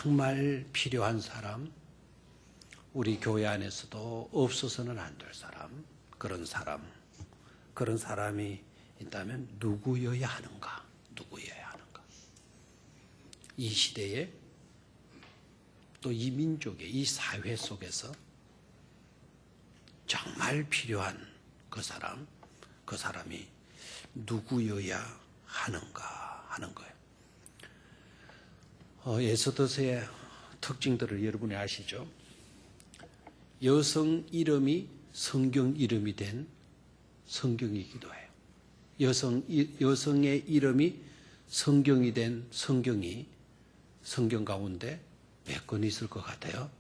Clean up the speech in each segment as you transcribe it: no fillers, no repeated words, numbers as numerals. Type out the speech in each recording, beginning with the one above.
정말 필요한 사람, 우리 교회 안에서도 없어서는 안 될 사람, 그런 사람이 있다면 누구여야 하는가? 누구여야 하는가? 이 시대에 또 이 민족의 이 사회 속에서 정말 필요한 그 사람이 누구여야 하는가 하는 거예요. 에스더서의 특징들을 여러분이 아시죠? 여성 이름이 성경 이름이 된 성경이기도 해요. 여성의 이름이 성경이 된 성경이 성경 가운데 몇 권 있을 것 같아요?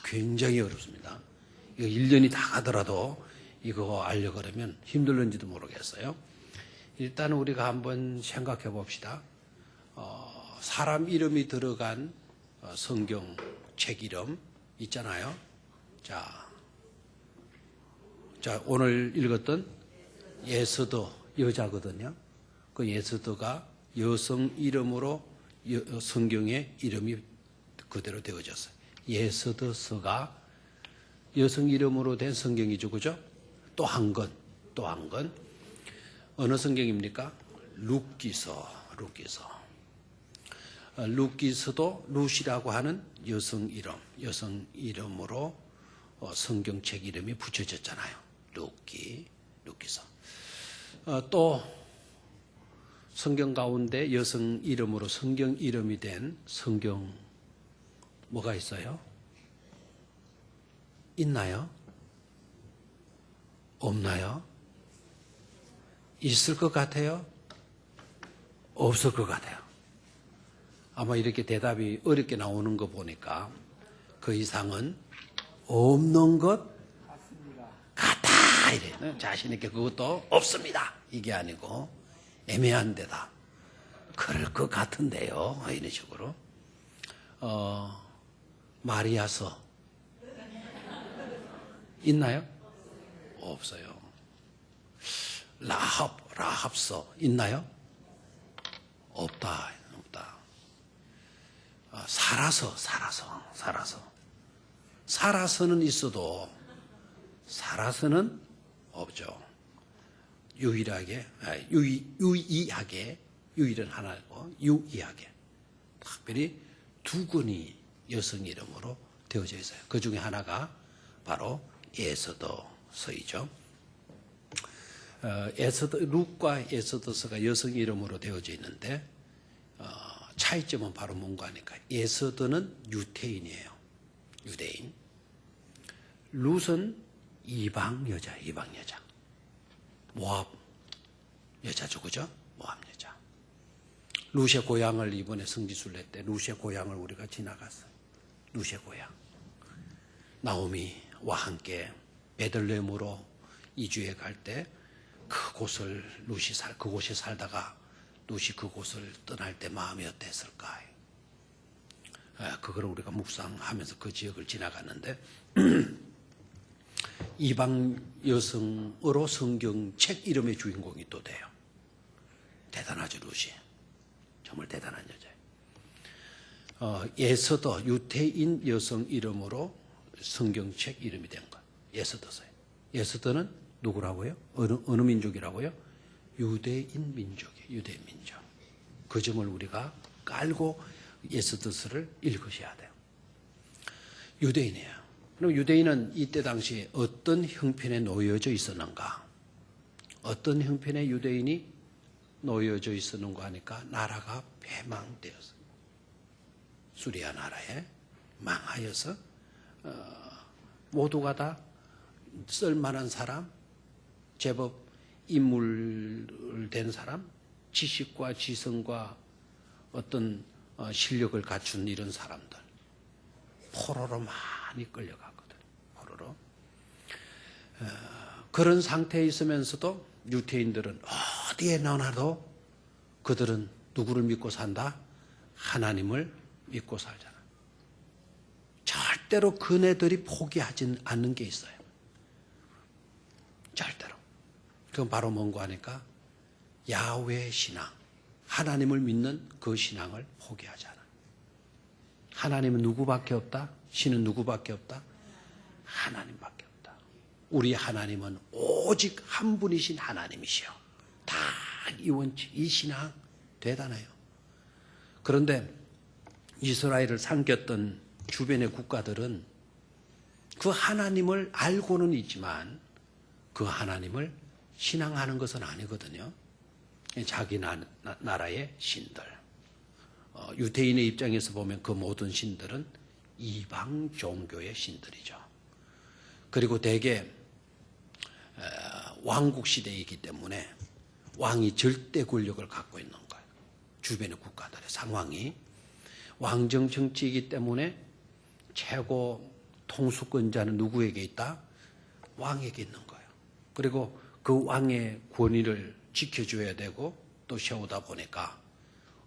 굉장히 어렵습니다. 이거 1년이 다 가더라도 이거 알려고 그러면 힘들는지도 모르겠어요. 일단 우리가 한번 생각해 봅시다. 사람 이름이 들어간 성경 책 이름 있잖아요. 자, 오늘 읽었던 에스더 여자거든요. 그 에스더가 여성 이름으로 성경에 이름이 그대로 되어졌어요. 에스더서가 여성 이름으로 된 성경이죠, 그죠? 또 한 건 어느 성경입니까? 룻기서도 룻이라고 하는 여성 이름으로 성경책 이름이 붙여졌잖아요. 룻기서. 또 성경 가운데 여성 이름으로 성경 이름이 된 성경 뭐가 있어요? 있나요? 없나요? 있을 것 같아요? 없을 것 같아요. 아마 이렇게 대답이 어렵게 나오는 거 보니까 그 이상은 없는 것 같다. 이래. 자신 있게 그것도 없습니다. 이게 아니고 애매한 데다. 그럴 것 같은데요. 이런 식으로. 마리아서 있나요? 없어요. 라합서 있나요? 없다. 살아서는 있어도 살아서는 없죠. 유일하게 유일은 하나고 유의하게 특별히 두 권이 여성 이름으로 되어져 있어요. 그 중에 하나가 바로 에스더서이죠. 룻과 에스더서가 여성 이름으로 되어져 있는데 차이점은 바로 뭔가 하니까 에스더는 유대인이에요. 유대인. 룻은 이방 여자. 모압 여자죠, 그죠? 모압 여자. 룻의 고향을 이번에 성지순례 때 룻의 고향을 우리가 지나갔어요. 룻의 고향. 나오미와 함께 베들레헴으로 이주해 갈 때 그곳에 살다가 룻이 그곳을 떠날 때 마음이 어땠을까? 그걸 우리가 묵상하면서 그 지역을 지나갔는데 이방 여성으로 성경책 이름의 주인공이 또 돼요. 대단하죠, 룻이. 정말 대단한 여자예요. 에스더, 유태인 여성 이름으로 성경책 이름이 된 것. 에스더서예요. 에스더는 누구라고요? 어느 민족이라고요? 유대인 민족이에요. 유대인 민족. 그 점을 우리가 깔고 에스더서를 읽으셔야 돼요. 유대인이에요. 그럼 유대인은 이때 당시에 어떤 형편에 놓여져 있었는가? 어떤 형편에 유대인이 놓여져 있었는가 하니까 나라가 패망되었어요. 수리아 나라에 망하여서 모두가 다 쓸만한 사람, 제법 인물된 사람, 지식과 지성과 어떤 실력을 갖춘 이런 사람들 포로로 많이 끌려갔거든. 포로로. 그런 상태에 있으면서도 유태인들은 어디에 넣어놔도 그들은 누구를 믿고 산다? 하나님을 믿고 살잖아. 절대로 그네들이 포기하지 않는 게 있어요. 절대로. 그건 바로 뭔가 하니까 야훼 신앙, 하나님을 믿는 그 신앙을 포기하지 않아. 하나님은 누구밖에 없다? 신은 누구밖에 없다? 하나님밖에 없다. 우리 하나님은 오직 한 분이신 하나님이시여. 다 이 원칙, 이 신앙 대단해요. 그런데 이스라엘을 삼켰던 주변의 국가들은 그 하나님을 알고는 있지만 그 하나님을 신앙하는 것은 아니거든요. 자기 나라의 신들. 유대인의 입장에서 보면 그 모든 신들은 이방 종교의 신들이죠. 그리고 대개 왕국 시대이기 때문에 왕이 절대 권력을 갖고 있는 거예요. 주변의 국가들의 상황이. 왕정 정치이기 때문에 최고 통수권자는 누구에게 있다? 왕에게 있는 거예요. 그리고 그 왕의 권위를 지켜줘야 되고 또 세우다 보니까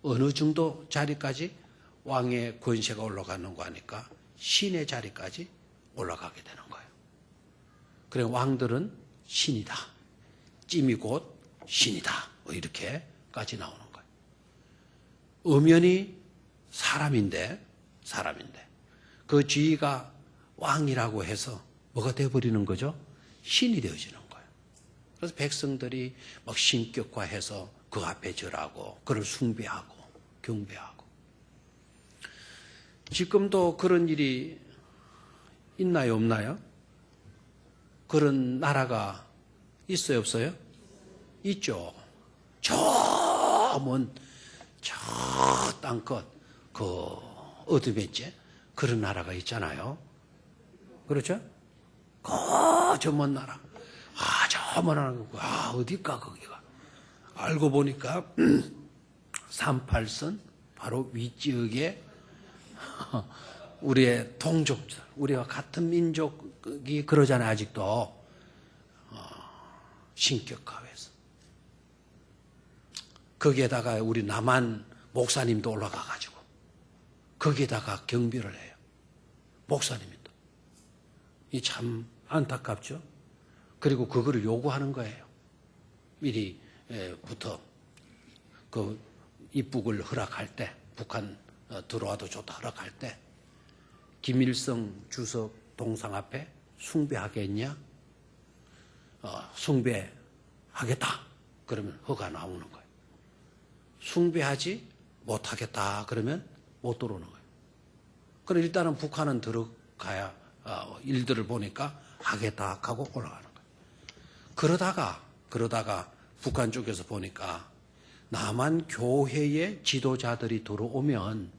어느 정도 자리까지 왕의 권세가 올라가는 거 하니까 신의 자리까지 올라가게 되는 거예요. 그래 왕들은 신이다. 찜이 곧 신이다. 뭐 이렇게까지 나오는 거예요. 엄연히 사람인데 그 지위가 왕이라고 해서 뭐가 되어버리는 거죠? 신이 되어지는 거예요. 그래서 백성들이 막 신격화해서 그 앞에 절하고 그를 숭배하고 경배하고. 지금도 그런 일이 있나요, 없나요? 그런 나라가 있어요, 없어요? 있죠. 저 땅끝 그 어드벤처 그런 나라가 있잖아요. 그렇죠? 저 먼 나라. 저 먼 나라. 어딜까 거기가. 알고 보니까 38선 바로 위지역에 우리의 동족들, 우리와 같은 민족이 그러잖아요. 아직도 신격화해서. 거기에다가 우리 남한 목사님도 올라가가지고 거기에다가 경비를 해요. 목사님도. 이 참 안타깝죠. 그리고 그거를 요구하는 거예요. 미리부터 그 입국을 허락할 때, 북한 들어와도 좋다 허락할 때 김일성 주석 동상 앞에 숭배하겠냐? 숭배하겠다. 그러면 허가 나오는 거예요. 숭배하지 못하겠다. 그러면 못 들어오는 거예요. 그럼 일단은 북한은 들어가야 일들을 보니까 하겠다 하고 올라가는 거예요. 그러다가 북한 쪽에서 보니까 남한 교회의 지도자들이 들어오면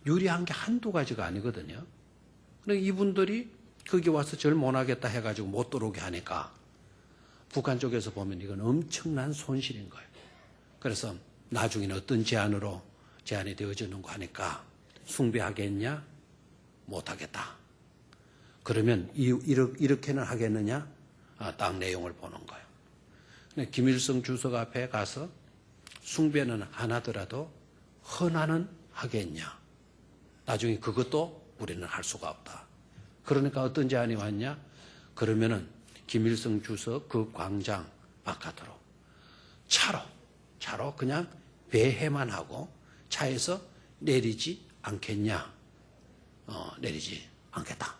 유리한 게 한두 가지가 아니거든요. 그러니까 이분들이 거기 와서 절 못하겠다 해가지고 못 들어오게 하니까 북한 쪽에서 보면 이건 엄청난 손실인 거예요. 그래서 나중에는 어떤 제안이 되어지는가 하니까 숭배하겠냐? 못하겠다. 그러면 이렇게는 하겠느냐? 딱 내용을 보는 거예요. 김일성 주석 앞에 가서 숭배는 안 하더라도 헌화는 하겠냐? 나중에 그것도 우리는 할 수가 없다. 그러니까 어떤 제안이 왔냐? 그러면은 김일성 주석 그 광장 바깥으로 차로 그냥 배회만 하고 차에서 내리지 않겠냐? 내리지 않겠다.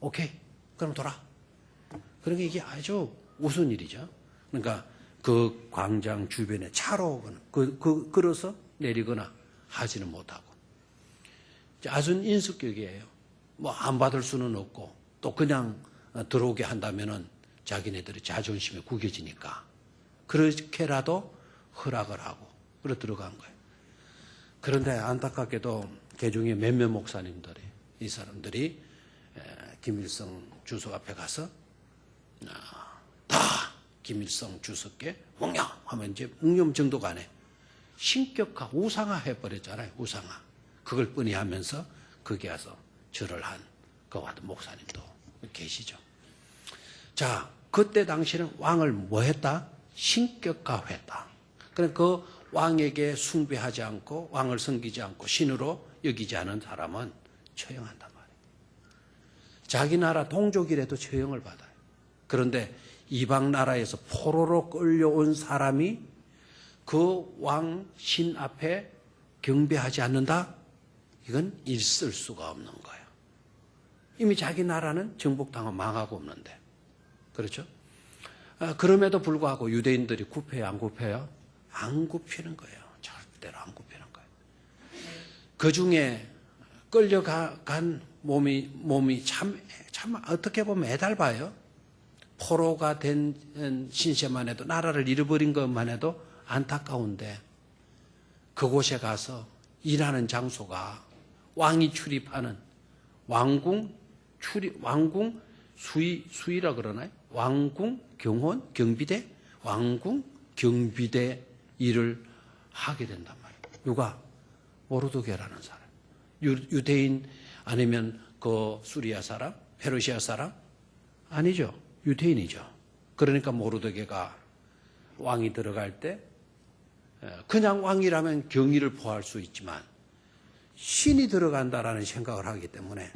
오케이. 그럼 돌아. 그러니까 이게 아주 우스운 일이죠. 그러니까 그 광장 주변에 차로 걸어서 내리거나 하지는 못하고. 아주 인수격이에요. 뭐 안 받을 수는 없고 또 그냥 들어오게 한다면은 자기네들의 자존심이 구겨지니까 그렇게라도 허락을 하고 그래 들어간 거예요. 그런데 안타깝게도 개중에 몇몇 목사님들이 이 사람들이 김일성 주석 앞에 가서 다 김일성 주석께 묵념하면 이제 묵념 정도가 아니에요. 신격화, 우상화 해버렸잖아요. 우상화. 그걸 뻔히 하면서 거기 와서 절을 한 그와 같은 목사님도 계시죠. 자, 그때 당시는 왕을 뭐 했다? 신격화했다. 그러니까 그 왕에게 숭배하지 않고 왕을 섬기지 않고 신으로 여기지 않은 사람은 처형한단 말이에요. 자기 나라 동족이라도 처형을 받아요. 그런데 이방 나라에서 포로로 끌려온 사람이 그 왕 신 앞에 경배하지 않는다? 이건 있을 수가 없는 거예요. 이미 자기 나라는 정복당하고 망하고 없는데. 그렇죠? 그럼에도 불구하고 유대인들이 굽혀요, 안 굽혀요? 안 굽히는 거예요. 절대로 안 굽히는 거예요. 그 중에 끌려간 몸이 참 어떻게 보면 애달봐요. 포로가 된 신세만 해도, 나라를 잃어버린 것만 해도 안타까운데, 그곳에 가서 일하는 장소가 왕이 출입하는 왕궁 수의라 그러나요? 왕궁 경호원 경비대 왕궁 경비대 일을 하게 된단 말이에요. 누가? 모르드게라는 사람. 유대인 아니면 그 수리아 사람, 페르시아 사람? 아니죠. 유대인이죠. 그러니까 모르드게가 왕이 들어갈 때 그냥 왕이라면 경의를 표할 수 있지만 신이 들어간다라는 생각을 하기 때문에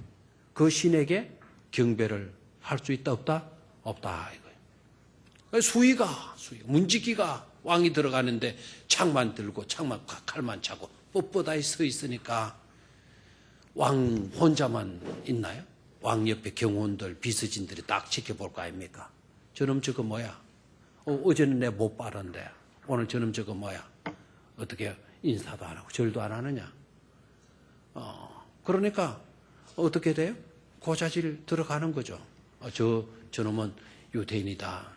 그 신에게 경배를 할 수 있다 없다? 없다 이거예요. 수의가 문지기가 왕이 들어가는데 창만 들고 칼만 차고 뻣뻣하게 서 있으니까 왕 혼자만 있나요? 왕 옆에 경호원들 비서진들이 딱 지켜볼 거 아닙니까? 저놈 저거 뭐야? 어제는 내 못 봤는데 오늘 저놈 저거 뭐야? 어떻게 인사도 안 하고 절도 안 하느냐? 그러니까 어떻게 돼요? 고자질 들어가는 거죠. 저놈은 유대인이다.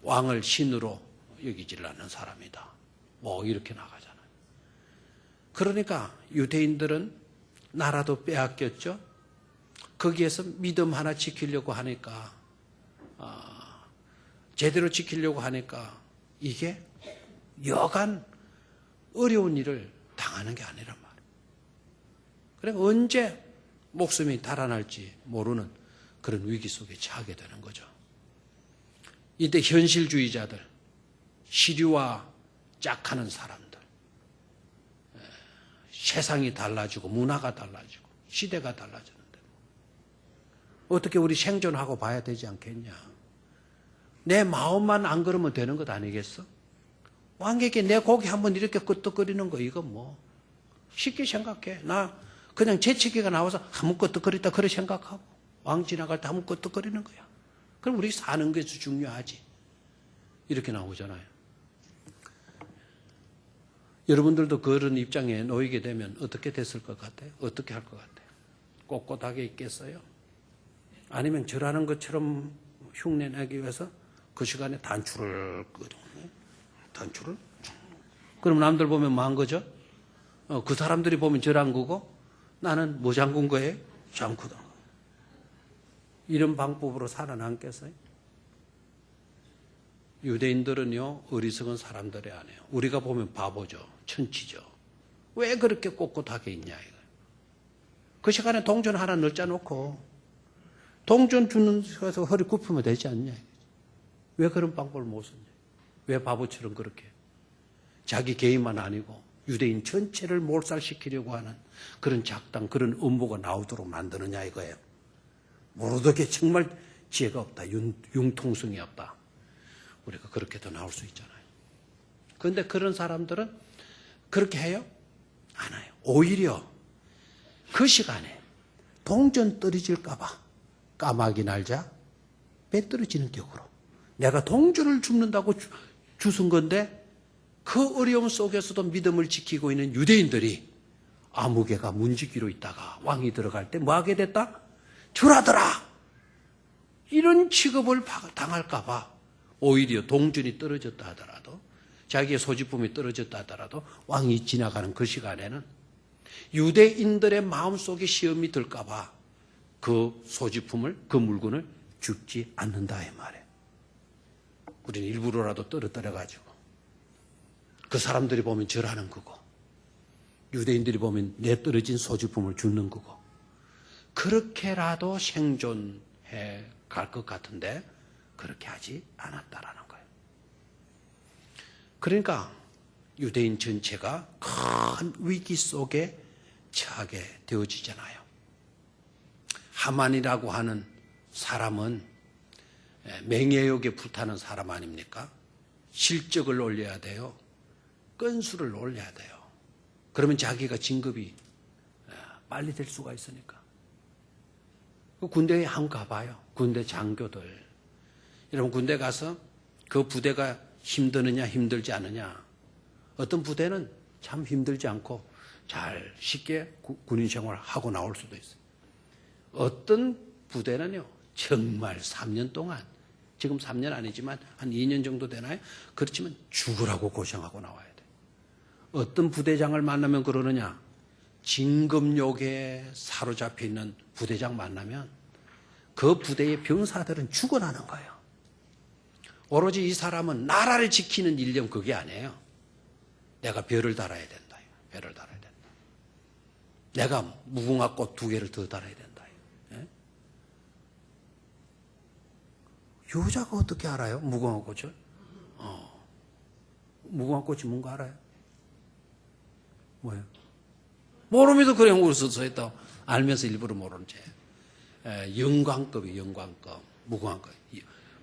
왕을 신으로 여기질 않는 사람이다. 뭐 이렇게 나가잖아요. 그러니까 유대인들은 나라도 빼앗겼죠. 거기에서 믿음 하나 지키려고 하니까 제대로 지키려고 하니까 이게 여간 어려운 일을 당하는 게 아니란 말이에요. 그러니까 언제 목숨이 달아날지 모르는 그런 위기 속에 처하게 되는 거죠. 이때 현실주의자들, 시류와 짝하는 사람들, 세상이 달라지고 문화가 달라지고 시대가 달라지는데 어떻게 우리 생존하고 봐야 되지 않겠냐. 내 마음만 안 그러면 되는 것 아니겠어? 왕에게 내 고기 한번 이렇게 끄떡거리는 거 이건 뭐 쉽게 생각해. 나 그냥 재채기가 나와서 한번 끄떡거리다 그래 생각하고 왕 지나갈 때 한번 끄떡거리는 거야. 그럼 우리 사는 것이 중요하지. 이렇게 나오잖아요. 여러분들도 그런 입장에 놓이게 되면 어떻게 됐을 것 같아요? 어떻게 할 것 같아요? 꼿꼿하게 있겠어요? 아니면 저라는 것처럼 흉내내기 위해서 그 시간에 단추를 끄거든요. 단추를? 그럼 남들 보면 뭐 한 거죠? 그 사람들이 보면 저란 거고 나는 뭐 잠근 거예요? 잠그던 거. 이런 방법으로 살아남겠어요? 유대인들은요, 어리석은 사람들이 아니에요. 우리가 보면 바보죠. 천치죠. 왜 그렇게 꼿꼿하게 있냐, 이거. 그 시간에 동전 하나 넣어놓고, 동전 주는 데서 허리 굽히면 되지 않냐. 왜 그런 방법을 못 쓰냐. 왜 바보처럼 그렇게. 자기 개인만 아니고, 유대인 전체를 몰살시키려고 하는 그런 작당, 그런 음모가 나오도록 만드느냐, 이거예요. 모르드게 정말 지혜가 없다. 융통성이 없다. 우리가 그렇게도 나올 수 있잖아요. 그런데 그런 사람들은 그렇게 해요? 안 해요. 오히려 그 시간에 동전 떨어질까봐 까마귀 날자 배 떨어지는 격으로 내가 동전을 줍는다고 주순 건데 그 어려움 속에서도 믿음을 지키고 있는 유대인들이 아무개가 문지기로 있다가 왕이 들어갈 때 뭐 하게 됐다? 절하더라. 이런 취급을 당할까봐 오히려 동전이 떨어졌다 하더라도 자기의 소지품이 떨어졌다 하더라도 왕이 지나가는 그 시간에는 유대인들의 마음속에 시험이 들까봐 그 소지품을, 그 물건을 줍지 않는다 이 말이에요. 우리는 일부러라도 떨어뜨려가지고 그 사람들이 보면 절하는 거고 유대인들이 보면 내 떨어진 소지품을 주는 거고 그렇게라도 생존해 갈 것 같은데 그렇게 하지 않았다라는 거예요. 그러니까 유대인 전체가 큰 위기 속에 처하게 되어지잖아요. 하만이라고 하는 사람은 맹예욕에 불타는 사람 아닙니까? 실적을 올려야 돼요. 건수를 올려야 돼요. 그러면 자기가 진급이 빨리 될 수가 있으니까. 군대에 한번 가봐요. 군대 장교들. 여러분 군대 가서 그 부대가 힘드느냐 힘들지 않느냐. 어떤 부대는 참 힘들지 않고 잘 쉽게 군인 생활을 하고 나올 수도 있어요. 어떤 부대는요 정말 3년 동안, 지금 3년 아니지만 한 2년 정도 되나요? 그렇지만 죽으라고 고생하고 나와야 돼. 어떤 부대장을 만나면 그러느냐, 진급욕에 사로잡혀 있는 부대장 만나면 그 부대의 병사들은 죽어나는 거예요. 오로지 이 사람은 나라를 지키는 일념, 그게 아니에요. 내가 별을 달아야 된다. 별을 달아야 된다. 내가 무궁화 꽃 2개를 더 달아야 된다. 예? 여자가 어떻게 알아요? 무궁화 꽃을? 무궁화 꽃이 뭔가 알아요? 뭐예요? 모르면서 그래 웃어서 했다. 알면서 일부러 모르는 죄. 영광급이 영광급. 무궁화급.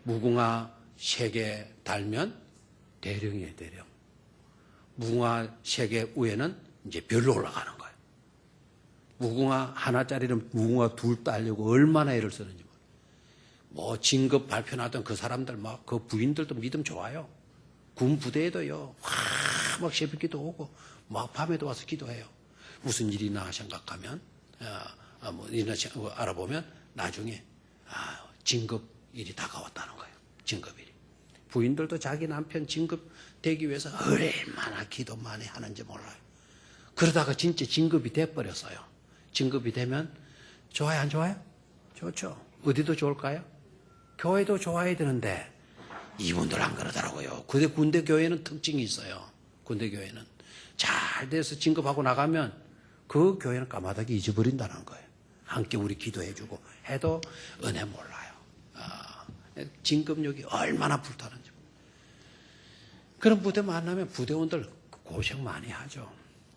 무궁화 3개 달면 대령이에요, 대령. 무궁화 3개 위에는 이제 별로 올라가는 거예요. 무궁화 하나짜리는 무궁화 2 따려고 얼마나 애를 쓰는지. 뭐 진급 발표 나던 그 사람들 막 그 부인들도 믿음 좋아요. 군 부대에도요. 막 새벽기도 오고 막 밤에도 와서 기도해요. 무슨 일이나 생각하면 뭐 일이나 알아보면 나중에 진급 일이 다가왔다는 거예요. 진급일이. 부인들도 자기 남편 진급 되기 위해서 얼마나 기도 많이 하는지 몰라요. 그러다가 진짜 진급이 돼버렸어요. 진급이 되면 좋아요, 안 좋아요? 좋죠. 어디도 좋을까요? 교회도 좋아야 되는데 이분들 안 그러더라고요. 근데 군대 교회는 특징이 있어요. 군대 교회는 잘 돼서 진급하고 나가면 그 교회는 까마득히 잊어버린다는 거예요. 함께 우리 기도해주고 해도 은혜 몰라요. 진급욕이 얼마나 불타는지. 그런 부대 만나면 부대원들 고생 많이 하죠.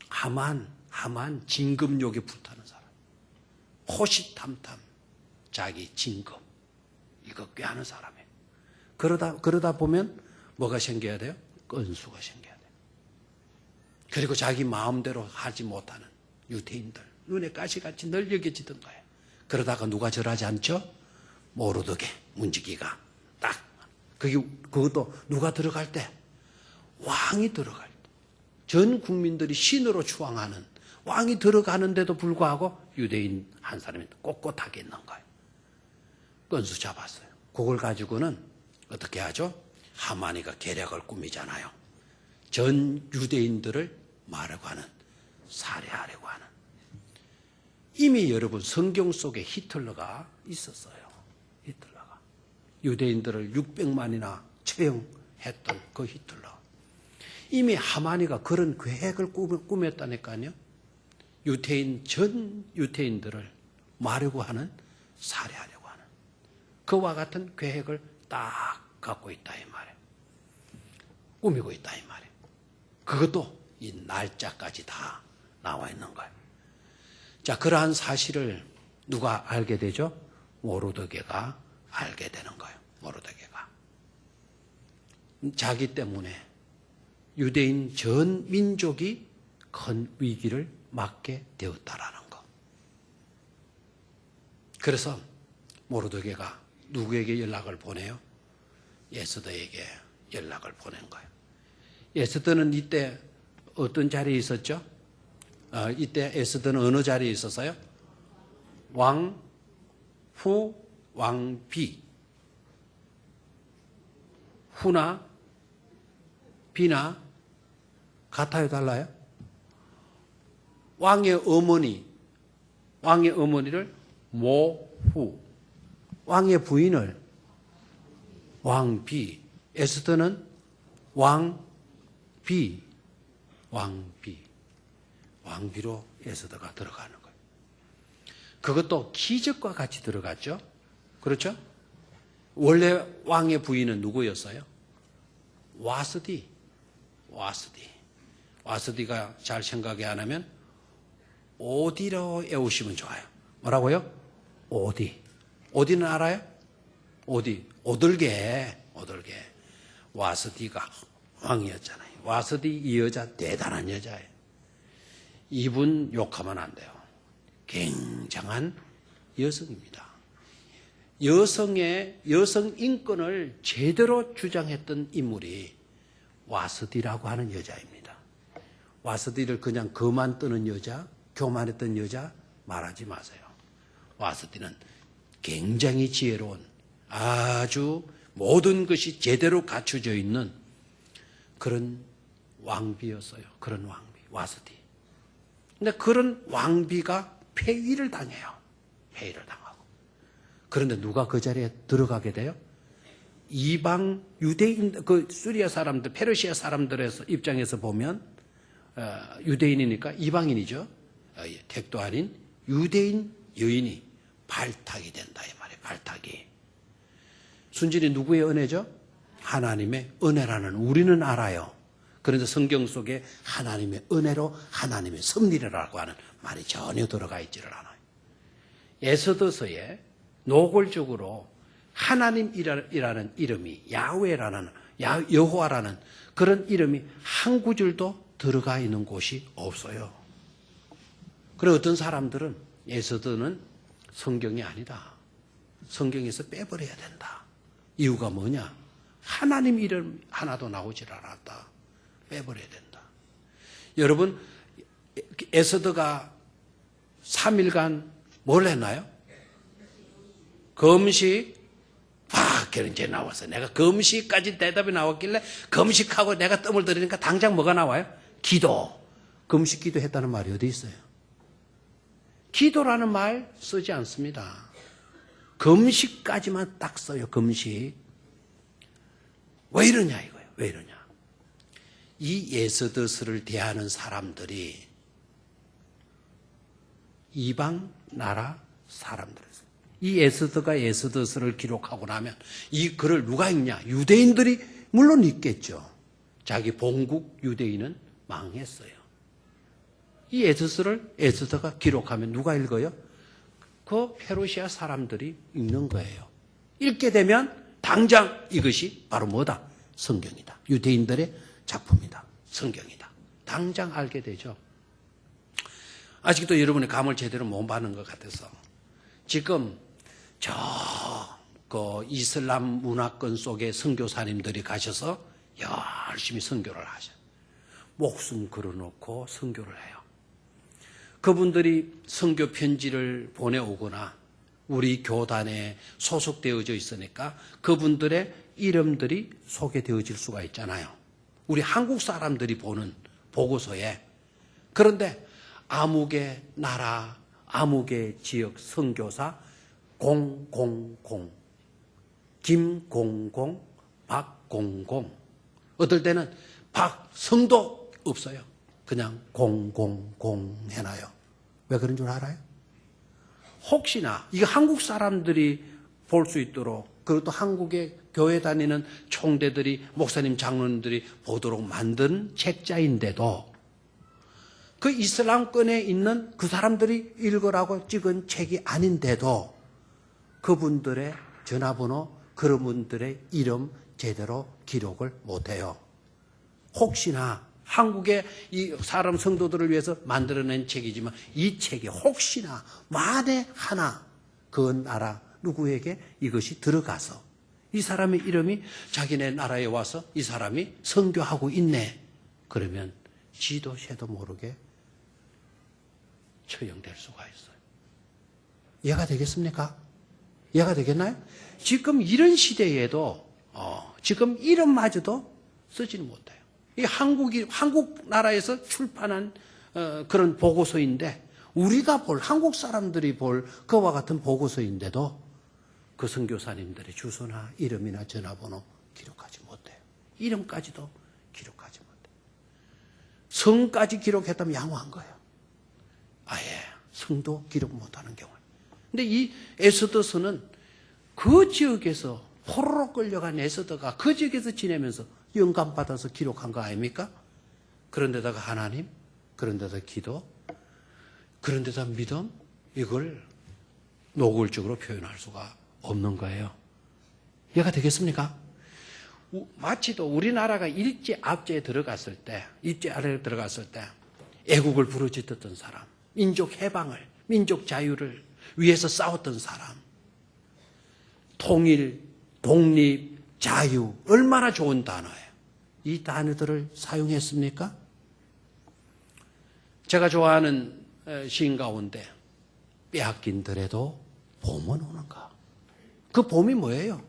하만 진급욕이 불타는 사람. 호시탐탐 자기 진급 이거 꾀하는 사람이에요. 그러다 보면 뭐가 생겨야 돼요? 끈수가 생겨야 돼요. 그리고 자기 마음대로 하지 못하는 유태인들 눈에 가시같이 늘 여겨지던 거예요. 그러다가 누가 절하지 않죠? 모르드게 문지기가 딱 그것도 누가 들어갈 때? 왕이 들어갈 때. 전 국민들이 신으로 추앙하는 왕이 들어가는데도 불구하고 유대인 한 사람이 꼿꼿하게 있는 거예요. 끈수 잡았어요. 그걸 가지고는 어떻게 하죠? 하만이가 계략을 꾸미잖아요. 전 유대인들을 말하고 하는, 살해하려고 하는. 이미 여러분 성경 속에 히틀러가 있었어요. 히틀러가. 유대인들을 600만이나 처형했던 그 히틀러. 이미 하만이가 그런 계획을 꾸몄다니까요. 전 유태인들을 마려고 하는, 살해하려고 하는 그와 같은 계획을 딱 갖고 있다 이 말이에요. 꾸미고 있다 이 말이에요. 그것도 이 날짜까지 다 나와 있는 거예요. 자, 그러한 사실을 누가 알게 되죠? 모르드게가 알게 되는 거예요. 모르드게가. 자기 때문에 유대인 전 민족이 큰 위기를 맞게 되었다라는 거. 그래서 모르드게가 누구에게 연락을 보내요? 에스더에게 연락을 보낸 거예요. 에스더는 이때 어떤 자리에 있었죠? 이때 에스더는 어느 자리에 있었어요? 왕, 후, 왕비. 후나 비나 같아요, 달라요? 왕의 어머니를 모후, 왕의 부인을 왕비, 에스더는 왕비로 에스더가 들어가는 거예요. 그것도 기적과 같이 들어갔죠. 그렇죠? 원래 왕의 부인은 누구였어요? 와스디가 잘 생각이 안 하면 오디로 외우시면 좋아요. 뭐라고요? 오디는 알아요? 오들게. 와스디가 왕이었잖아요. 와스디 이 여자 대단한 여자예요. 이분 욕하면 안 돼요. 굉장한 여성입니다. 여성 인권을 제대로 주장했던 인물이 와스디라고 하는 여자입니다. 와스디를 그냥 그만 뜨는 여자, 교만했던 여자 말하지 마세요. 와스디는 굉장히 지혜로운, 아주 모든 것이 제대로 갖춰져 있는 그런 왕비였어요. 그런 왕비, 와스디. 근데 그런 왕비가 폐위를 당해요. 폐위를 당하고. 그런데 누가 그 자리에 들어가게 돼요? 이방 유대인, 그 시리아 사람들, 페르시아 사람들의 입장에서 보면 유대인이니까 이방인이죠. 택도 아닌 유대인 여인이 발탁이 된다 이 말이에요. 발탁이. 순전히 누구의 은혜죠? 하나님의 은혜라는 우리는 알아요. 그런데 성경 속에 하나님의 은혜로 하나님의 섭리라고 하는 말이 전혀 들어가 있지를 않아요. 에스더서에 노골적으로 하나님이라는 이름이 야훼라는 여호와라는 그런 이름이 한 구절도 들어가 있는 곳이 없어요. 그리고 어떤 사람들은 에스더는 성경이 아니다. 성경에서 빼버려야 된다. 이유가 뭐냐? 하나님 이름 하나도 나오질 않았다. 빼버려야 된다. 여러분, 에스더가 3일간 뭘 했나요? 금식, 그런 게 나와서 내가 금식까지 대답이 나왔길래 금식하고 내가 뜸을 들이니까 당장 뭐가 나와요? 기도. 금식 기도 했다는 말이 어디 있어요? 기도라는 말 쓰지 않습니다. 금식까지만 딱 써요. 금식. 왜 이러냐 이거예요. 왜 이러냐. 이 에스더서를 대하는 사람들이 이방 나라 사람들이었어요. 이 에스더가 에스더서를 기록하고 나면 이 글을 누가 읽냐? 유대인들이 물론 읽겠죠. 자기 본국 유대인은 망했어요. 이 에스더를 에스더가 기록하면 누가 읽어요? 그 페르시아 사람들이 읽는 거예요. 읽게 되면 당장 이것이 바로 뭐다? 성경이다. 유대인들의 작품이다. 성경이다. 당장 알게 되죠. 아직도 여러분의 감을 제대로 못 받는 것 같아서 지금 그 이슬람 문화권 속에 선교사님들이 가셔서 열심히 선교를 하셔요. 목숨 걸어놓고 선교를 해요. 그분들이 선교 편지를 보내오거나 우리 교단에 소속되어져 있으니까 그분들의 이름들이 소개되어질 수가 있잖아요. 우리 한국 사람들이 보는 보고서에. 그런데 아무개 나라, 아무개 지역 선교사 000, 김00, 박00. 어떨 때는 박성도 없어요. 그냥 000 해놔요. 왜 그런 줄 알아요? 혹시나 이거 한국 사람들이 볼 수 있도록, 그리고 또 한국의 교회 다니는 총대들이, 목사님, 장로님들이 보도록 만든 책자인데도 그 이슬람권에 있는 그 사람들이 읽으라고 찍은 책이 아닌데도 그분들의 전화번호, 그런 분들의 이름 제대로 기록을 못해요. 혹시나 한국의 이 사람 성도들을 위해서 만들어낸 책이지만 이 책에 혹시나 만에 하나 그 나라 누구에게 이것이 들어가서 이 사람의 이름이 자기네 나라에 와서 이 사람이 선교하고 있네. 그러면 지도 새도 모르게 처형될 수가 있어요. 이해가 되겠습니까? 이해가 되겠나요? 지금 이런 시대에도 지금 이름마저도 쓰지는 못해요. 이 한국 나라에서 출판한 그런 보고서인데 우리가 볼, 한국 사람들이 볼 그와 같은 보고서인데도 그 선교사님들의 주소나 이름이나 전화번호 기록하지 못해요. 이름까지도 기록하지 못해요. 성까지 기록했다면 양호한 거예요. 아예 성도 기록 못하는 경우. 근데 이 에스더서는 그 지역에서 포로로 끌려간 에스더가 그 지역에서 지내면서 영감받아서 기록한 거 아닙니까? 그런데다가 하나님, 그런데다 기도, 그런데다 믿음, 이걸 노골적으로 표현할 수가 없는 거예요. 이해가 되겠습니까? 마치도 우리나라가 일제 압제에 들어갔을 때, 일제 아래에 들어갔을 때 애국을 부르짖었던 사람, 민족 해방을, 민족 자유를 위해서 싸웠던 사람, 통일, 독립, 자유, 얼마나 좋은 단어예요. 이 단어들을 사용했습니까? 제가 좋아하는 시인 가운데 빼앗긴들에도 봄은 오는가. 그 봄이 뭐예요?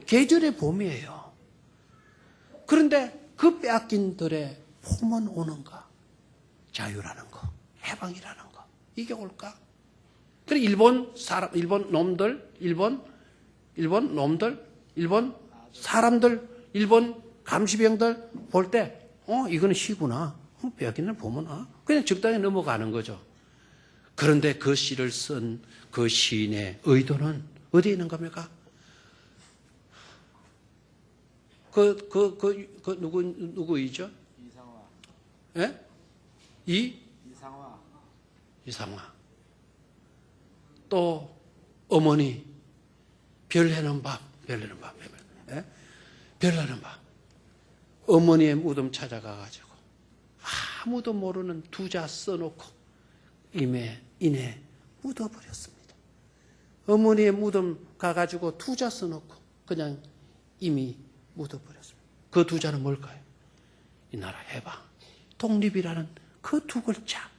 계절의 봄이에요. 그런데 그 빼앗긴들의 봄은 오는가. 자유라는 거, 해방이라는 거, 이게 올까? 그래 일본 놈들, 일본 사람들, 일본 감시병들 볼 때, 이거는 시구나. 빼앗긴들 봄은 그냥 적당히 넘어가는 거죠. 그런데 그 시를 쓴 그 시인의 의도는 어디에 있는 겁니까? 누구이죠? 이상화. 예? 이상화. 이상화. 또 어머니 별내는 밤. 예? 별내는 밤. 어머니의 무덤 찾아가가지고 아무도 모르는 두자 써놓고 이내 묻어버렸습니다. 어머니의 무덤 가가지고 두자 써놓고 그냥 이미 묻어버렸습니다. 그 두자는 뭘까요? 이 나라 해방, 독립이라는 그 두 글자,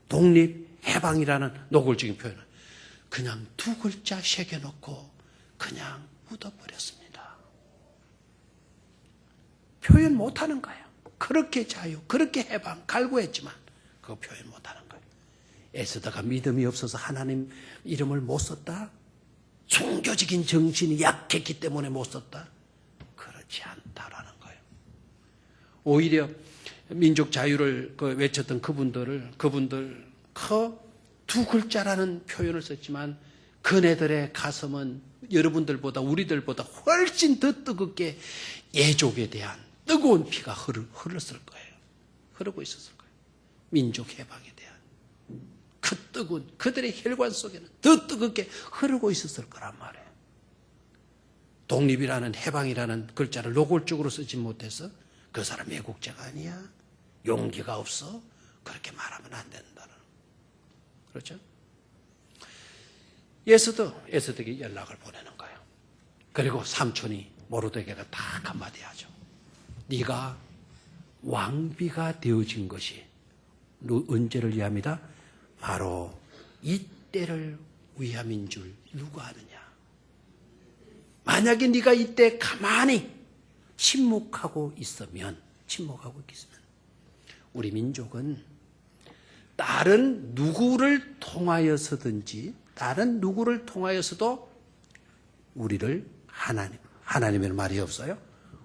독립, 해방이라는 노골적인 표현을 그냥 두 글자 새겨놓고 그냥 묻어버렸습니다. 표현 못하는 거예요. 그렇게 자유, 그렇게 해방 갈구했지만 그거 표현 못하는 거예요. 에스더가 믿음이 없어서 하나님 이름을 못 썼다? 종교적인 정신이 약했기 때문에 못 썼다? 그렇지 않다라는 거예요. 오히려 민족 자유를 외쳤던 그분들 그 두 글자라는 표현을 썼지만 그네들의 가슴은 여러분들보다 우리들보다 훨씬 더 뜨겁게 예족에 대한 뜨거운 피가 흘렀을 거예요. 흐르고 있었을 거예요. 민족 해방에 대한 그 뜨거운 그들의 혈관 속에는 더 뜨겁게 흐르고 있었을 거란 말이에요. 독립이라는 해방이라는 글자를 노골적으로 쓰지 못해서 그 사람 애국자가 아니야. 용기가 없어. 그렇게 말하면 안 된다는. 그렇죠? 에스더에게 연락을 보내는 거예요. 그리고 삼촌이 모르드게가 딱 한마디 하죠. 네가 왕비가 되어진 것이 언제를 위함이다? 바로 이때를 위함인 줄 누가 아느냐? 만약에 네가 이때 가만히 침묵하고 있으면 우리 민족은 다른 누구를 통하여서도 우리를 하나님의 말이 없어요.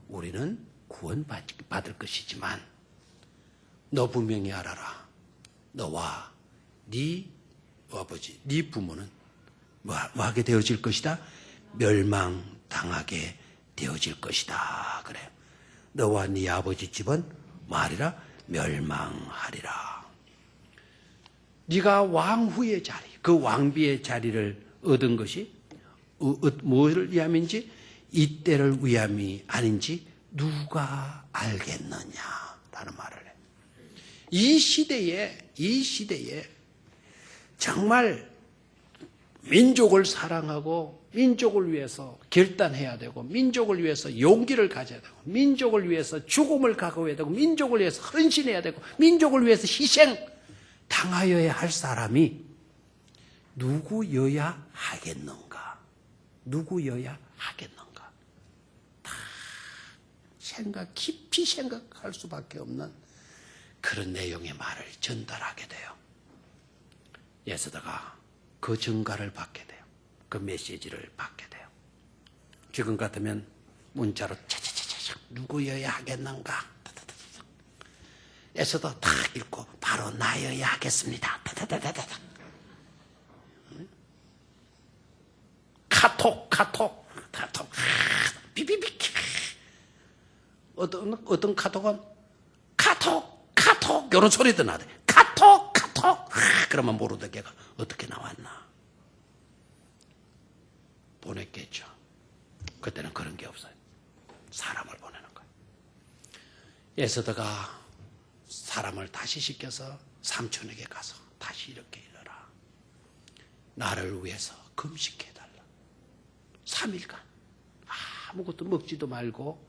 우리는 구원받을 것이지만 너 분명히 알아라. 너와 네 아버지, 네 부모는 뭐하게 되어질 것이다? 멸망당하게 되어질 것이다. 그래요. 너와 네 아버지 집은 말이라 멸망하리라. 네가 왕후의 자리, 그 왕비의 자리를 얻은 것이 무엇을 위함인지 이때를 위함이 아닌지 누가 알겠느냐라는 말을 해요. 이 시대에 정말 민족을 사랑하고 민족을 위해서 결단해야 되고 민족을 위해서 용기를 가져야 되고 민족을 위해서 죽음을 각오해야 되고 민족을 위해서 헌신해야 되고 민족을 위해서 희생 당하여야 할 사람이 누구여야 하겠는가? 다 깊이 생각할 수밖에 없는 그런 내용의 말을 전달하게 돼요. 에스더가 그 전가를 받게 돼요. 그 메시지를 받게 돼요. 지금 같으면 문자로 차차차차 누구여야 하겠는가? 에스더 딱 읽고 바로 나여야 하겠습니다. 카톡 비비비 어떤 카톡은 카톡 이런 소리도 나대. 카톡 그러면 모르드게가 어떻게 나왔나 보냈겠죠. 그때는 그런 게 없어요. 사람을 보내는 거예요. 에스더가 사람을 다시 시켜서 삼촌에게 가서 다시 이렇게 일러라. 나를 위해서 금식해달라. 3일간 아무것도 먹지도 말고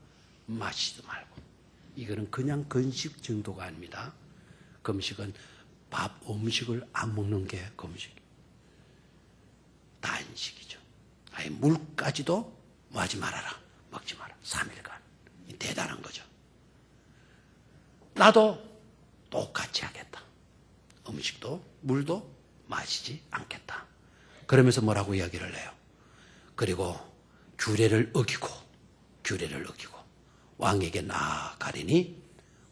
마시지도 말고. 이거는 그냥 건식 정도가 아닙니다. 금식은 밥, 음식을 안 먹는 게 금식. 단식이죠. 아예 물까지도 뭐 하지 말아라. 먹지 마라. 3일간. 대단한 거죠. 나도 똑같이 하겠다. 음식도 물도 마시지 않겠다. 그러면서 뭐라고 이야기를 해요? 그리고 규례를 어기고 왕에게 나아가리니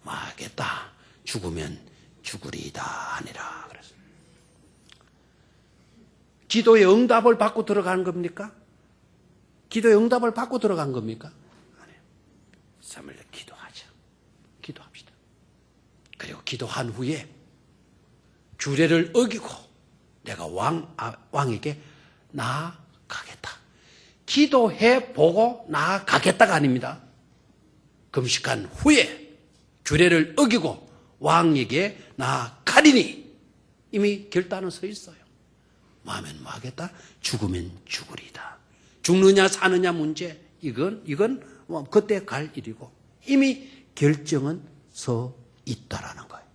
뭐 하겠다. 죽으면 죽으리이다 하니라. 그래서 기도의 응답을 받고 들어가는 겁니까? 기도의 응답을 받고 들어간 겁니까? 아니에요. 3일 기도하자. 기도합시다. 그리고 기도한 후에 규례를 어기고 내가 왕에게 나아가겠다. 기도해 보고 나아가겠다가 아닙니다. 금식한 후에 규례를 어기고 왕에게 나아가리니 이미 결단은 서 있어요. 뭐 하면 뭐 하겠다? 죽으면 죽으리다. 죽느냐 사느냐 문제 이건 뭐 그때 갈 일이고 이미 결정은 서 있다라는 거예요.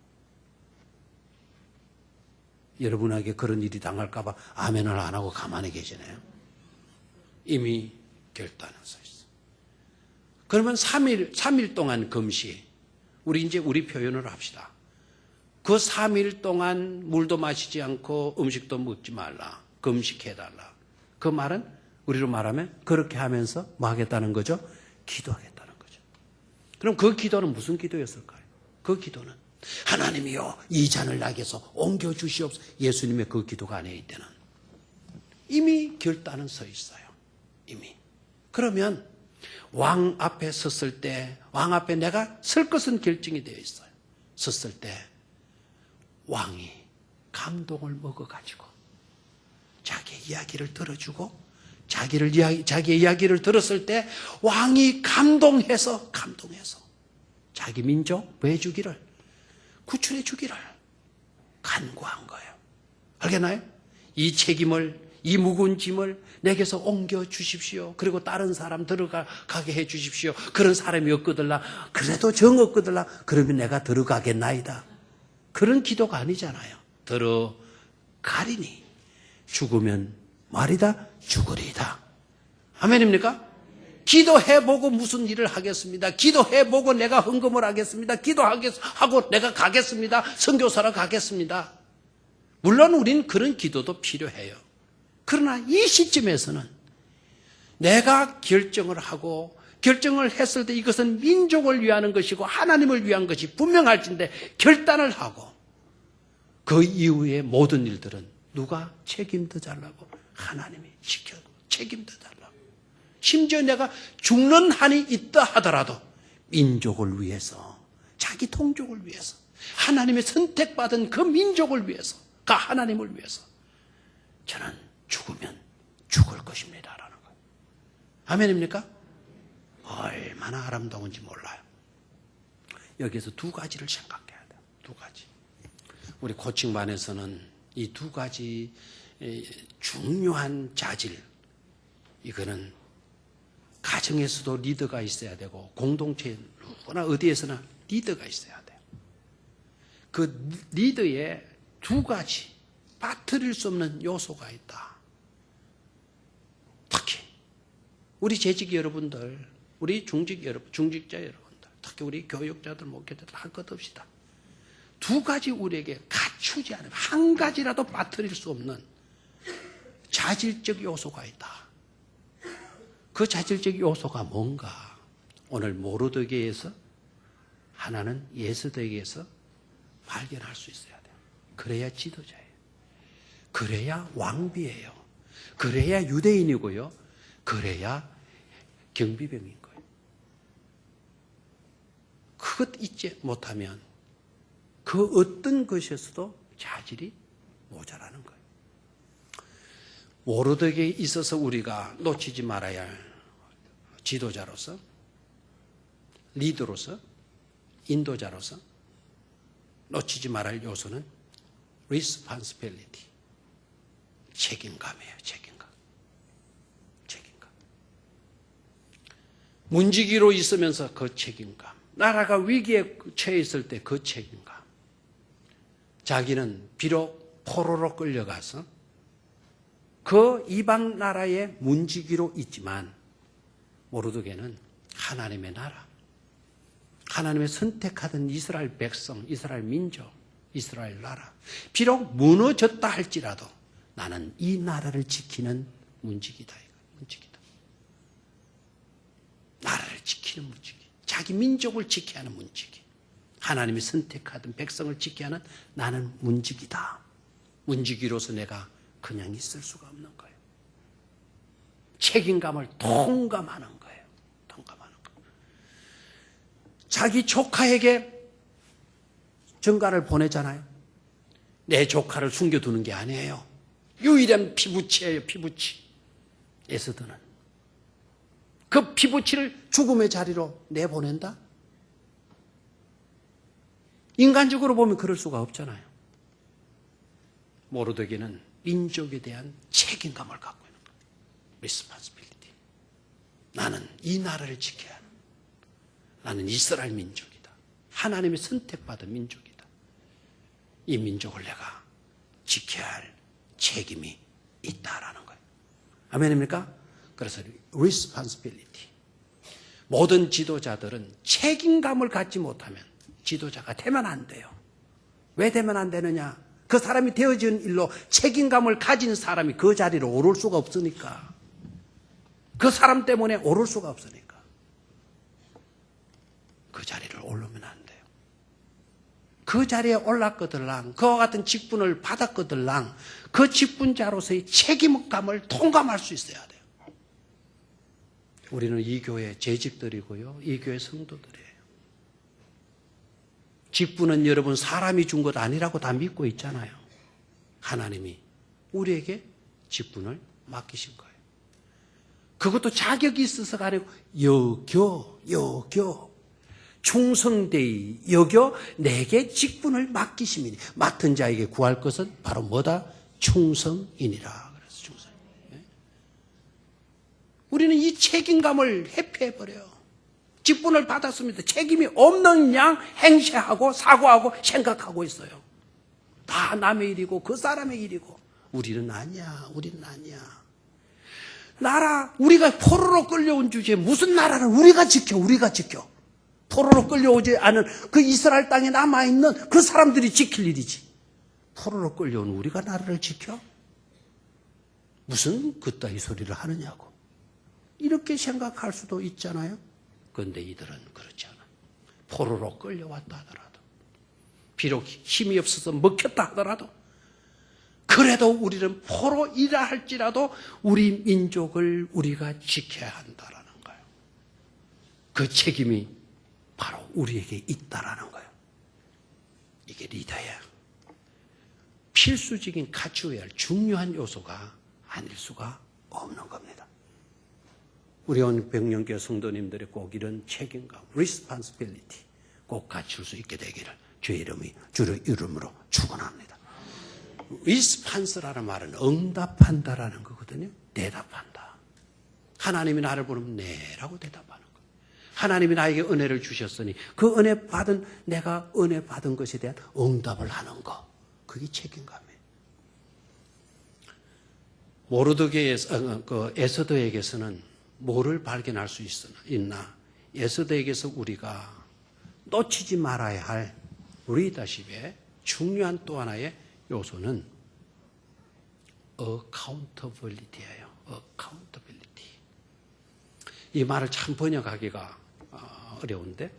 여러분에게 그런 일이 당할까 봐 아멘을 안 하고 가만히 계시네요. 이미 결단은 서 있어요. 그러면 3일 동안 금식. 우리 표현을 합시다. 그 3일 동안 물도 마시지 않고 음식도 먹지 말라. 금식해달라. 그 말은 우리로 말하면 그렇게 하면서 뭐 하겠다는 거죠? 기도하겠다는 거죠. 그럼 그 기도는 무슨 기도였을까요? 그 기도는 하나님이여 이 잔을 나에게서 옮겨주시옵소서. 예수님의 그 기도가 안에 있다는 이미 결단은 서 있어요. 이미. 그러면 왕 앞에 섰을 때 왕 앞에 내가 설 것은 결정이 되어 있어요. 섰을 때 왕이 감동을 먹어가지고 자기의 이야기를 들어주고 자기의 이야기를 들었을 때 왕이 감동해서 자기 민족 구해주기를 구출해 주기를 간구한 거예요. 알겠나요? 이 책임을 이 무거운 짐을 내게서 옮겨 주십시오. 그리고 다른 사람 들어가게 해 주십시오. 그런 사람이 없거들라. 그래도 정 없거들라. 그러면 내가 들어가겠나이다. 그런 기도가 아니잖아요. 들어가리니 죽으면 말이다 죽으리이다. 아멘입니까? 기도해보고 무슨 일을 하겠습니다. 기도해보고 내가 헌금을 하겠습니다. 기도하고 내가 가겠습니다. 선교사로 가겠습니다. 물론 우린 그런 기도도 필요해요. 그러나 이 시점에서는 내가 결정을 하고 결정을 했을 때 이것은 민족을 위하는 것이고 하나님을 위한 것이 분명할진데 결단을 하고 그 이후의 모든 일들은 누가 책임도 잘라고 하나님이 지켜 책임도 잘라고 심지어 내가 죽는 한이 있다 하더라도 민족을 위해서 자기 통족을 위해서 하나님의 선택받은 그 민족을 위해서 그 하나님을 위해서 저는 죽으면 죽을 것입니다 라는 거예요. 아멘입니까? 얼마나 아름다운지 몰라요. 여기에서 두 가지를 생각해야 돼요. 두 가지. 우리 코칭반에서는 이 두 가지 중요한 자질, 이거는 가정에서도 리더가 있어야 되고 공동체 누구나 어디에서나 리더가 있어야 돼요. 그 리더에 두 가지 빠뜨릴 수 없는 요소가 있다. 특히 우리 재직 여러분들, 우리 중직자 여러분들, 특히 우리 교육자들, 목회자들 할 것 없이다. 두 가지 우리에게 갖추지 않으면 한 가지라도 빠뜨릴 수 없는 자질적 요소가 있다. 그 자질적 요소가 뭔가 오늘 모르드게에서 하나는 예스드에게서 발견할 수 있어야 돼요. 그래야 지도자예요. 그래야 왕비예요. 그래야 유대인이고요. 그래야 경비병인 거예요. 그것 잊지 못하면 그 어떤 것에서도 자질이 모자라는 거예요. 모르드게에 있어서 우리가 놓치지 말아야 할 지도자로서, 리더로서, 인도자로서 놓치지 말아야 할 요소는 responsibility. 책임감이에요. 책임감. 책임감. 문지기로 있으면서 그 책임감. 나라가 위기에 처해 있을 때 그 책임감. 자기는 비록 포로로 끌려가서 그 이방 나라의 문지기로 있지만 모르드게는 하나님의 나라, 하나님의 선택하던 이스라엘 백성, 이스라엘 민족, 이스라엘 나라. 비록 무너졌다 할지라도 나는 이 나라를 지키는 문지기다. 문지기다. 나라를 지키는 문지기. 자기 민족을 지켜야 하는 문지기. 하나님이 선택하던 백성을 지켜야 하는 나는 문지기다. 문지기로서 내가 그냥 있을 수가 없는 거예요. 책임감을 통감하는 거예요. 통감하는 거예요. 자기 조카에게 전가를 보내잖아요. 내 조카를 숨겨두는 게 아니에요. 유일한 피부치예요. 피부치. 에스더는 그 피부치를 죽음의 자리로 내보낸다? 인간적으로 보면 그럴 수가 없잖아요. 모르드게는 민족에 대한 책임감을 갖고 있는 거예요. responsibility. 나는 이 나라를 지켜야 하는, 나는 이스라엘 민족이다. 하나님의 선택받은 민족이다. 이 민족을 내가 지켜야 할 책임이 있다라는 거예요. 아멘입니까? 그래서 responsibility. 모든 지도자들은 책임감을 갖지 못하면 지도자가 되면 안 돼요. 왜 되면 안 되느냐? 그 사람이 되어진 일로 책임감을 가진 사람이 그 자리로 오를 수가 없으니까. 그 사람 때문에 오를 수가 없으니까. 그 자리를 오르면 안 돼요. 그 자리에 올랐거들랑, 그와 같은 직분을 받았거들랑, 그 직분자로서의 책임감을 통감할 수 있어야 돼요. 우리는 이 교회 재직들이고요. 이 교회 성도들이에요. 직분은 여러분 사람이 준 것 아니라고 다 믿고 있잖아요. 하나님이 우리에게 직분을 맡기신 거예요. 그것도 자격이 있어서가 아니고 여겨 충성되이 여겨 내게 직분을 맡기심이니 맡은 자에게 구할 것은 바로 뭐다? 충성이니라. 그래서 충성. 우리는 이 책임감을 회피해버려요. 직분을 받았습니다. 책임이 없는 양 행세하고 사고하고 생각하고 있어요. 다 남의 일이고 그 사람의 일이고 우리는 아니야. 우리는 아니야. 나라 우리가 포로로 끌려온 주제에 무슨 나라를 우리가 지켜. 포로로 끌려오지 않은 그 이스라엘 땅에 남아있는 그 사람들이 지킬 일이지. 포로로 끌려온 우리가 나라를 지켜? 무슨 그따위 소리를 하느냐고. 이렇게 생각할 수도 있잖아요. 그런데 이들은 그렇지 않아. 포로로 끌려왔다 하더라도, 비록 힘이 없어서 먹혔다 하더라도, 그래도 우리는 포로이라 할지라도 우리 민족을 우리가 지켜야 한다라는 거예요. 그 책임이 바로 우리에게 있다라는 거예요. 이게 리더야. 필수적인 갖추어야 할 중요한 요소가 아닐 수가 없는 겁니다. 우리 온백년교회 성도님들이 꼭 이런 책임감, responsibility 꼭 갖출 수 있게 되기를 주의 이름으로 축원합니다. response라는 말은 응답한다라는 거거든요. 대답한다. 하나님이 나를 부르면 네라고 대답하는 거예요. 하나님이 나에게 은혜를 주셨으니 그 은혜 받은 내가 은혜 받은 것에 대한 응답을 하는 거. 그게 책임감이에요. 모르드게에서 에스더에게서는 뭐를 발견할 수 있나? 에스더에게서 우리가 놓치지 말아야 할 리더십의 중요한 또 하나의 요소는 accountability예요. accountability. 이 말을 참 번역하기가 어려운데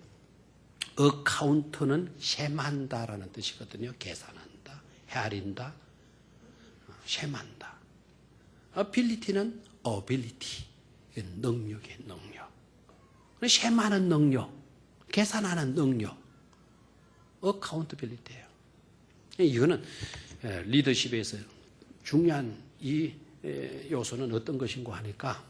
account는 셈한다라는 뜻이거든요. 계산한다, 헤아린다, 셈한다. ability는 ability. 능력의 능력. 셈하는 능력, 계산하는 능력. accountability예요. 이거는 리더십에서 중요한 이 요소는 어떤 것인고 하니까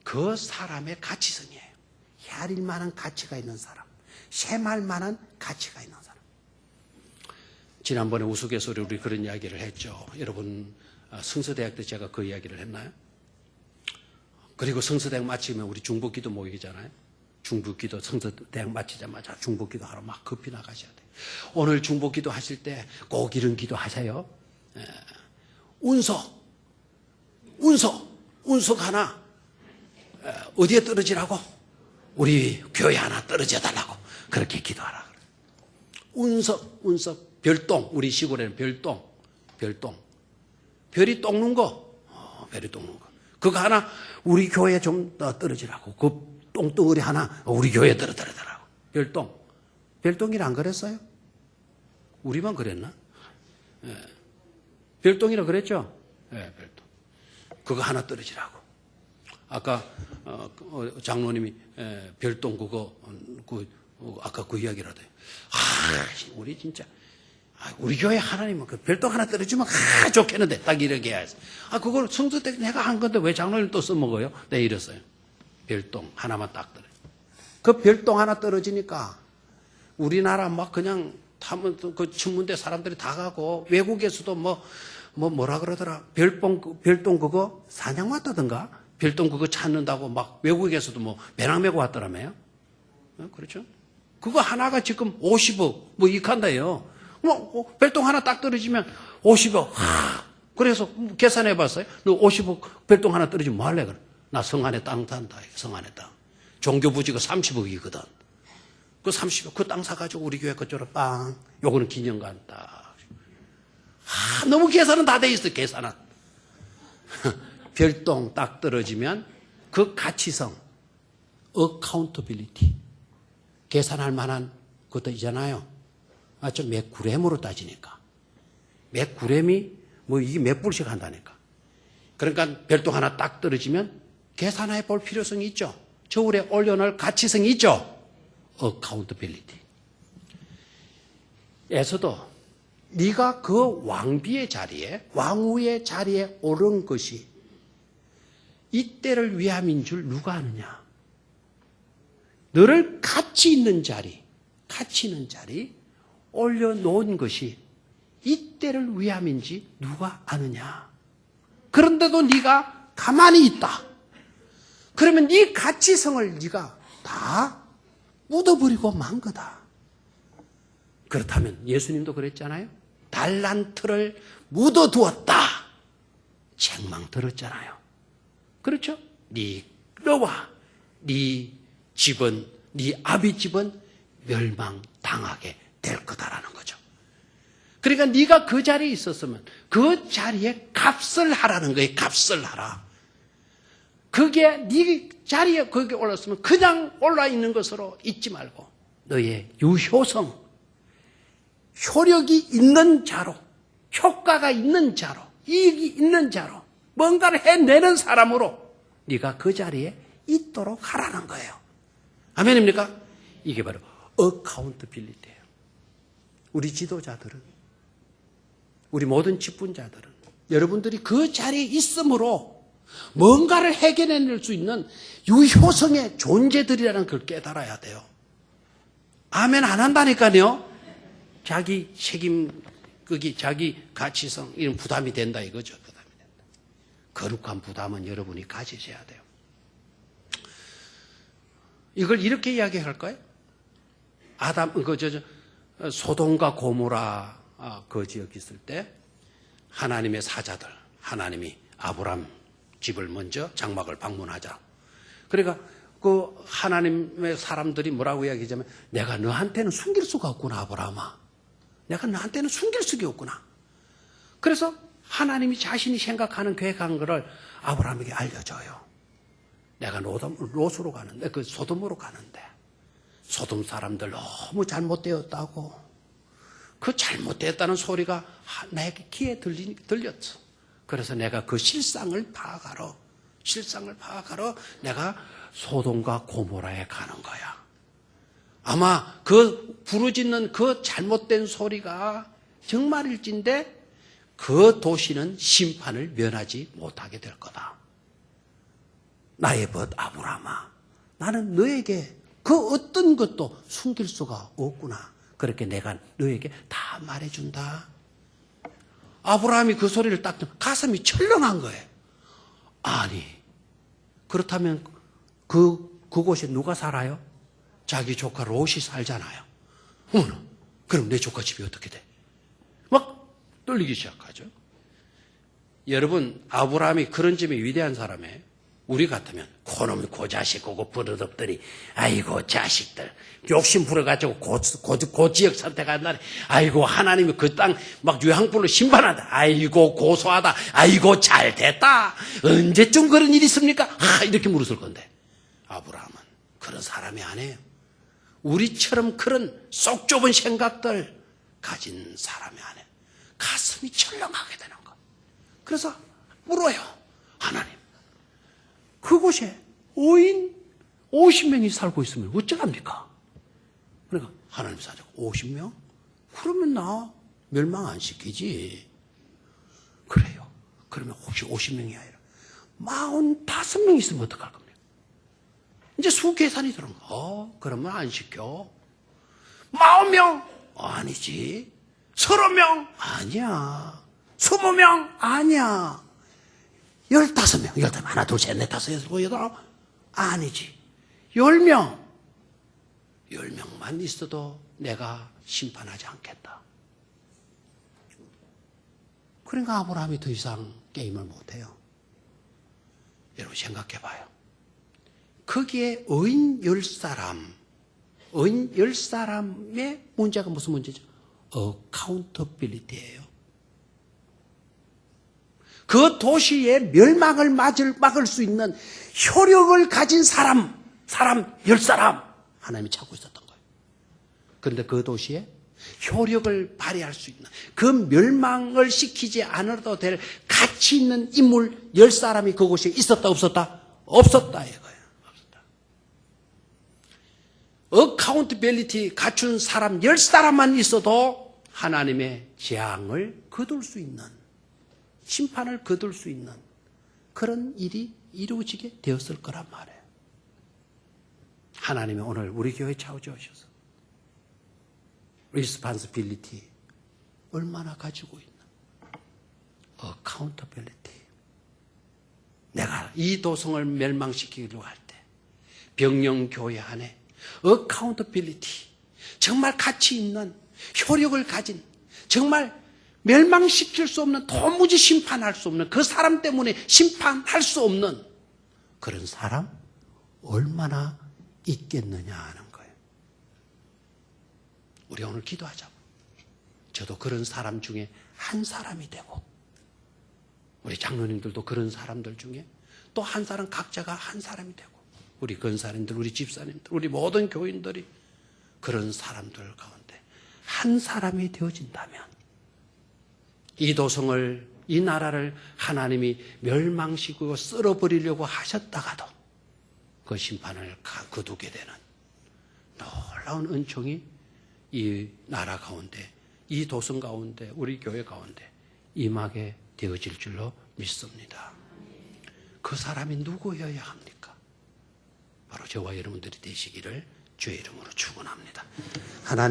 그 사람의 가치성이에요. 헤아릴 만한 가치가 있는 사람, 셈할 만한 가치가 있는 사람. 지난번에 우스갯소리로 우리 그런 이야기를 했죠. 여러분 성서대학 때 제가 그 이야기를 했나요? 그리고 성서대학 마치면 우리 중보기도 모이잖아요. 중보기도 성서대학 마치자마자 중보기도 하러 막 급히 나가셔야 돼요. 오늘 중보기도 하실 때 꼭 이런 기도 하세요. 운석 하나 어디에 떨어지라고? 우리 교회 하나 떨어져 달라고 그렇게 기도하라. 운석 별똥, 우리 시골에는 별똥 별이 똥는 거, 별이 똥는 거 그거 하나 우리 교회에 좀 떨어지라고. 그 똥덩어리 하나 우리 교회에 떨어뜨려달라고. 별똥이라 안 그랬어요? 우리만 그랬나? 별똥이라 그랬죠? 별똥. 그거 하나 떨어지라고. 아까 장로님이 별똥 그거 아까 그 이야기를 하더니 우리 진짜 우리 교회 하나님은 그 별똥 하나 떨어지면 좋겠는데 딱 이렇게 해서 그걸 성도 때 내가 한 건데 왜 장로님 또 써먹어요? 네 이랬어요. 별똥 하나만 딱 떨어져. 그 별똥 하나 떨어지니까 우리나라 막 그냥 타면 그 천문대 사람들이 다 가고 외국에서도 뭐라 그러더라. 별똥 그거 사냥 왔다던가 별똥 그거 찾는다고 막 외국에서도 뭐 배낭 메고 왔더라며요. 그렇죠? 그거 하나가 지금 50억 이칸다요. 별똥 하나 딱 떨어지면 50억. 그래서 계산해 봤어요. 너 50억 별똥 하나 떨어지면 뭐 할래? 그래. 나 성 안에 땅 산다. 성 안에 땅. 종교 부지가 30억이거든. 그 30억 그 땅 사가지고 우리 교회 그쪽으로 빵. 요거는 기념관 딱. 너무 계산은 다 돼 있어. 계산은. 별똥 딱 떨어지면 그 가치성, accountability. 계산할 만한 것도 있잖아요. 맞죠? 몇 그램으로 따지니까. 몇 그램이 이게 몇 불씩 한다니까. 그러니까 별똥 하나 딱 떨어지면 계산해 볼 필요성이 있죠. 저울에 올려놓을 가치성이 있죠. accountability. 에서도 네가 그 왕비의 자리에, 왕후의 자리에 오른 것이 이때를 위함인 줄 누가 아느냐. 너를 가치 있는 자리 올려놓은 것이 이때를 위함인지 누가 아느냐. 그런데도 네가 가만히 있다. 그러면 네 가치성을 네가 다 묻어버리고 만 거다. 그렇다면 예수님도 그랬잖아요. 달란트를 묻어두었다. 책망 들었잖아요. 그렇죠? 너와 네 집은, 네 아비 집은 멸망당하게 될 거다라는 거죠. 그러니까 네가 그 자리에 있었으면 그 자리에 값을 하라는 거예요. 값을 하라. 그게 네 자리에 거기 올랐으면 그냥 올라 있는 것으로 잊지 말고 너의 유효성, 효력이 있는 자로, 효과가 있는 자로, 이익이 있는 자로, 뭔가를 해내는 사람으로 네가 그 자리에 있도록 하라는 거예요. 아멘입니까? 이게 바로 accountability예요. 우리 지도자들은, 우리 모든 직분자들은 여러분들이 그 자리에 있음으로 뭔가를 해결해낼 수 있는 유효성의 존재들이라는 걸 깨달아야 돼요. 아멘 안 한다니까요. 자기 책임, 자기 가치성, 이런 부담이 된다 이거죠. 부담이 된다. 거룩한 부담은 여러분이 가지셔야 돼요. 이걸 이렇게 이야기할까요? 소돔과 고모라 그 지역 있을 때 하나님의 사자들, 하나님이 아브람 집을 먼저 장막을 방문하자. 그러니까 그 하나님의 사람들이 뭐라고 이야기하자면 내가 너한테는 숨길 수가 없구나, 아브라함아. 내가 너한테는 숨길 수가 없구나. 그래서 하나님이 자신이 생각하는 계획한 것을 아브라함에게 알려줘요. 내가 롯으로 가는데, 그 소돔으로 가는데, 소돔 사람들 너무 잘못되었다고. 그 잘못되었다는 소리가 나에게 귀에 들렸어. 그래서 내가 그 실상을 파악하러 내가 소돔과 고모라에 가는 거야. 아마 그 부르짖는 그 잘못된 소리가 정말일진데 그 도시는 심판을 면하지 못하게 될 거다. 나의 벗 아브라함아, 나는 너에게 그 어떤 것도 숨길 수가 없구나. 그렇게 내가 너에게 다 말해준다. 아브라함이 그 소리를 딱 듣고 가슴이 철렁한 거예요. 아니, 그렇다면 그곳에 누가 살아요? 자기 조카 롯이 살잖아요. 그럼 내 조카 집이 어떻게 돼? 막 떨리기 시작하죠. 여러분, 아브라함이 그런 점이 위대한 사람이에요. 우리 같으면 그놈 그 자식 그거 버릇없더니 아이고 자식들 욕심 부려가지고 그 지역 선택한다니 아이고 하나님이 그 땅 막 유황불로 심판한다. 아이고 고소하다. 아이고 잘됐다. 언제쯤 그런 일이 있습니까? 이렇게 물었을 건데 아브라함은 그런 사람이 아니에요. 우리처럼 그런 속 좁은 생각들 가진 사람이 아니에요. 가슴이 철렁하게 되는 거. 그래서 물어요. 하나님, 그곳에 어인 50명이 살고 있으면 어쩌랍니까? 그러니까 하나님 사자고 50명? 그러면 나 멸망 안 시키지. 그래요. 그러면 혹시 50명이 아니라 45명 있으면 어떡할 겁니까? 이제 수 계산이 들어온 거. 그러면 안 시켜. 40명? 아니지. 30명? 아니야. 20명? 아니야. 15명. 15명. 하나, 둘, 셋, 넷, 다섯, 여섯, 일곱, 여덟, 아홉. 아니지. 10명. 10명만 있어도 내가 심판하지 않겠다. 그러니까 아브라함이 더 이상 게임을 못해요. 여러분 생각해봐요. 거기에 어인 10사람의 문제가 무슨 문제죠? 어카운터빌리티예요. 그 도시의 멸망을 막을 수 있는 효력을 가진 사람 10사람 하나님이 찾고 있었던 거예요. 그런데 그 도시에 효력을 발휘할 수 있는 그 멸망을 시키지 않아도 될 가치 있는 인물 10사람이 그곳에 있었다 없었다? 없었다 이거예요. 없었다. 어카운트빌리티 갖춘 사람 10사람만 있어도 하나님의 재앙을 거둘 수 있는 심판을 거둘 수 있는 그런 일이 이루어지게 되었을 거란 말이에요. 하나님이 오늘 우리 교회에 찾아오셔서 리스판시빌리티 얼마나 가지고 있는 어카운터빌리티. 내가 이 도성을 멸망시키려고 할 때 병영교회 안에 어카운터빌리티 정말 가치 있는 효력을 가진 정말 멸망시킬 수 없는 도무지 심판할 수 없는 그 사람 때문에 심판할 수 없는 그런 사람 얼마나 있겠느냐 하는 거예요. 우리 오늘 기도하자고. 저도 그런 사람 중에 한 사람이 되고 우리 장로님들도 그런 사람들 중에 또 한 사람 각자가 한 사람이 되고 우리 권사님들, 우리 집사님들, 우리 모든 교인들이 그런 사람들 가운데 한 사람이 되어진다면 이 도성을 이 나라를 하나님이 멸망시키고 쓸어버리려고 하셨다가도 그 심판을 거두게 되는 놀라운 은총이 이 나라 가운데 이 도성 가운데 우리 교회 가운데 임하게 되어질 줄로 믿습니다. 그 사람이 누구여야 합니까? 바로 저와 여러분들이 되시기를 주의 이름으로 축원합니다. 하나님